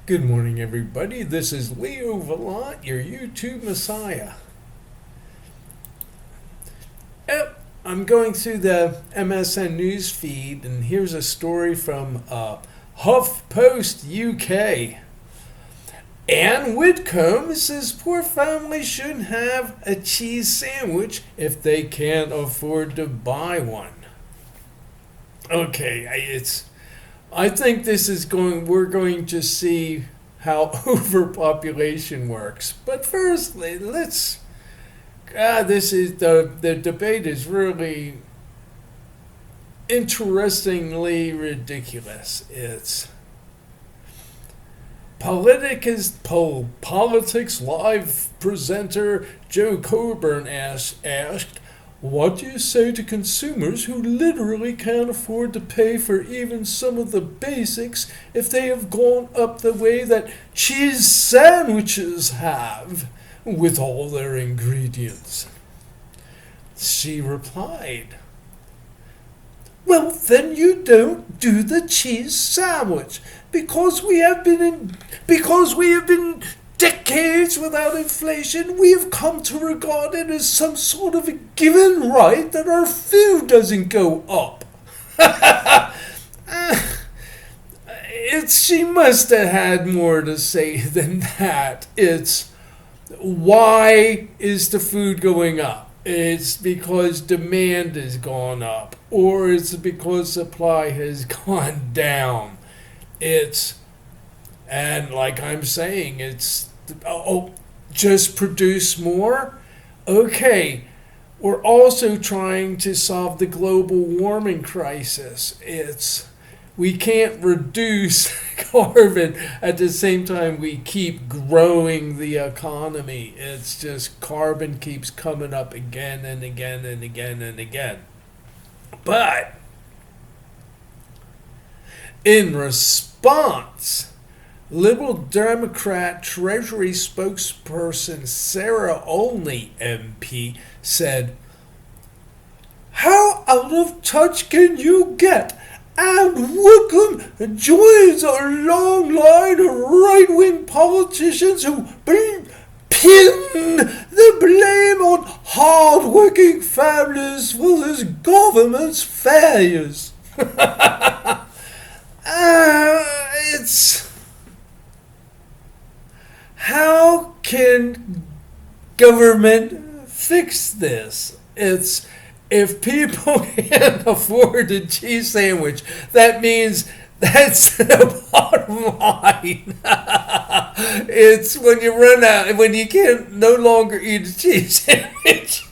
Good morning, everybody. This is Leo Vallant, your YouTube Messiah. Yep, I'm going through the MSN Newsfeed, and here's a story from Huff Post UK. Anne Widdecombe says poor families shouldn't have a cheese sandwich if they can't afford to buy one. Okay, I think we're going to see how overpopulation works. But first, the debate is really interestingly ridiculous. It's Politics Live presenter Jo Coburn asked, what do you say to consumers who literally can't afford to pay for even some of the basics if they have gone up the way that cheese sandwiches have with all their ingredients? She replied, well, then you don't do the cheese sandwich because we have been decades without inflation. We have come to regard it as some sort of a given right that our food doesn't go up. She must have had more to say than that. It's why is the food going up? It's because demand has gone up, or it's because supply has gone down. And like I'm saying, just produce more? Okay, we're also trying to solve the global warming crisis. We can't reduce carbon at the same time we keep growing the economy. It's just carbon keeps coming up again and again and again and again. But in response, Liberal Democrat Treasury spokesperson Sarah Olney MP said, how out of touch can you get? And Widdecombe joins a long line of right-wing politicians who pin the blame on hard-working families for this government's failures. How can government fix this? If people can't afford a cheese sandwich, that means that's the bottom line. It's when you run out, when you can no longer eat a cheese sandwich,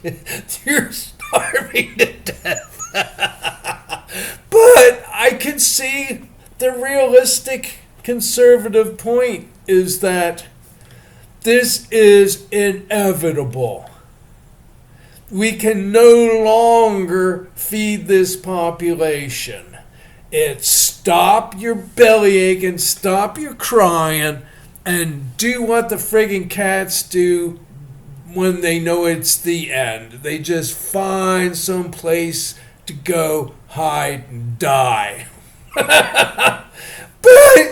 you're starving to death. But I can see the realistic conservative point is that this is inevitable. We can no longer feed this population. It's stop your bellyache and stop your crying and do what the friggin' cats do when they know it's the end. They just find some place to go hide and die. But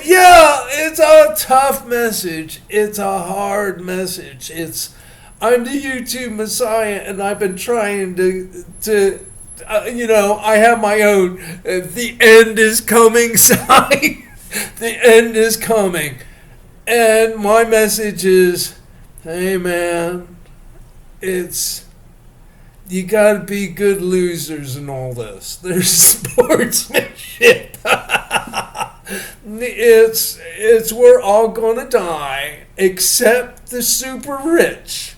yeah, it's a tough message. It's a hard message. I'm the YouTube Messiah, and I've been trying to I have my own the end is coming sign. The end is coming. And my message is, hey man, you gotta be good losers in all this. There's sportsmanship. We're all gonna die, except the super rich.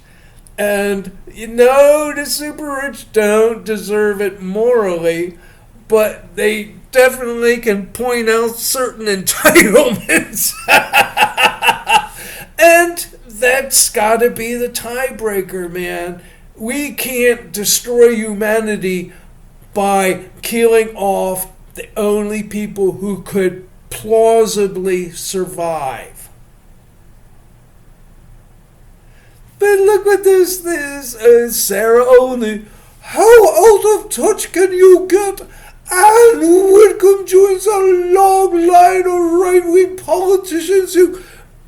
And the super rich don't deserve it morally, but they definitely can point out certain entitlements. And that's gotta be the tiebreaker, man. We can't destroy humanity by killing off the only people who could plausibly survive. But look what this Sarah Olney. How out of touch can you get? And Widdecombe joins a long line of right-wing politicians who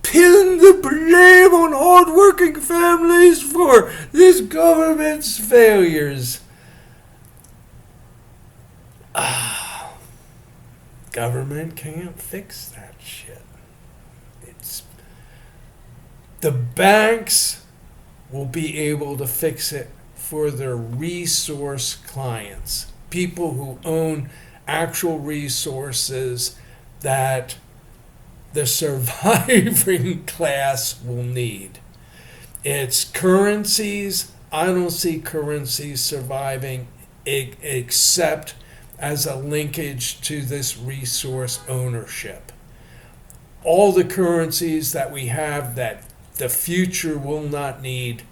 pin the blame on hard-working families for this government's failures. Government can't fix that shit. The banks will be able to fix it for their resource clients, people who own actual resources that the surviving class will need. It's currencies. I don't see currencies surviving except as a linkage to this resource ownership. All the currencies that we have that the future will not need,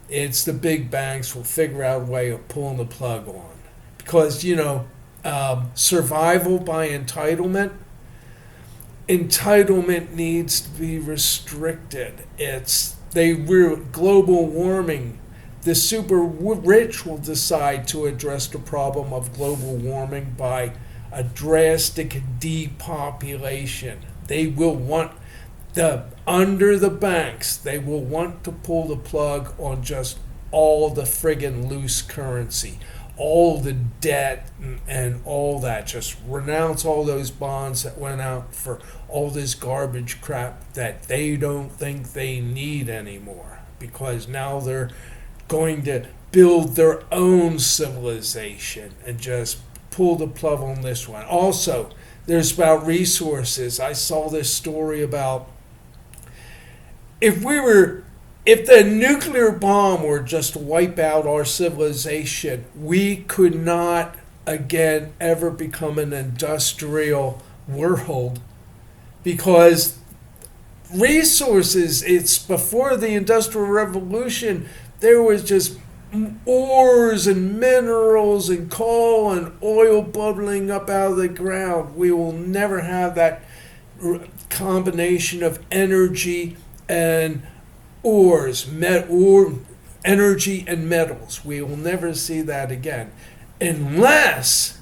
it's the big banks will figure out a way of pulling the plug on. Because, survival by entitlement needs to be restricted. Global warming. The super rich will decide to address the problem of global warming by a drastic depopulation. They will want under the banks, they will want to pull the plug on just all the friggin' loose currency, all the debt and all that. Just renounce all those bonds that went out for all this garbage crap that they don't think they need anymore, because now they're going to build their own civilization and just pull the plug on this one. Also, there's about resources. I saw this story about if the nuclear bomb were just to wipe out our civilization, we could not again ever become an industrial world, because resources, it's before the Industrial Revolution, there was just ores and minerals and coal and oil bubbling up out of the ground. We will never have that combination of energy and energy and metals. We will never see that again, unless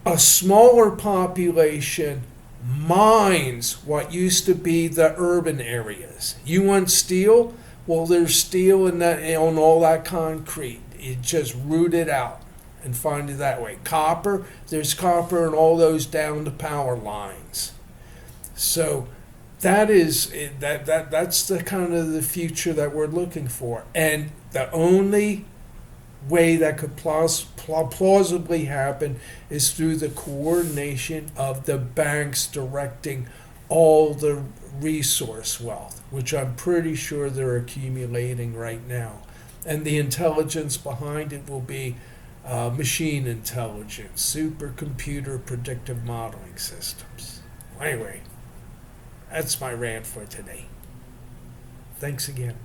a smaller population mines what used to be the urban areas. You want steel? Well, there's steel in that, on all that concrete. It just root it out and find it that way. Copper, there's copper in all those down to power lines. So that's the kind of the future that we're looking for. And the only way that could plausibly happen is through the coordination of the banks directing all the resource wealth, which I'm pretty sure they're accumulating right now. And the intelligence behind it will be machine intelligence, supercomputer predictive modeling systems. Anyway, that's my rant for today. Thanks again.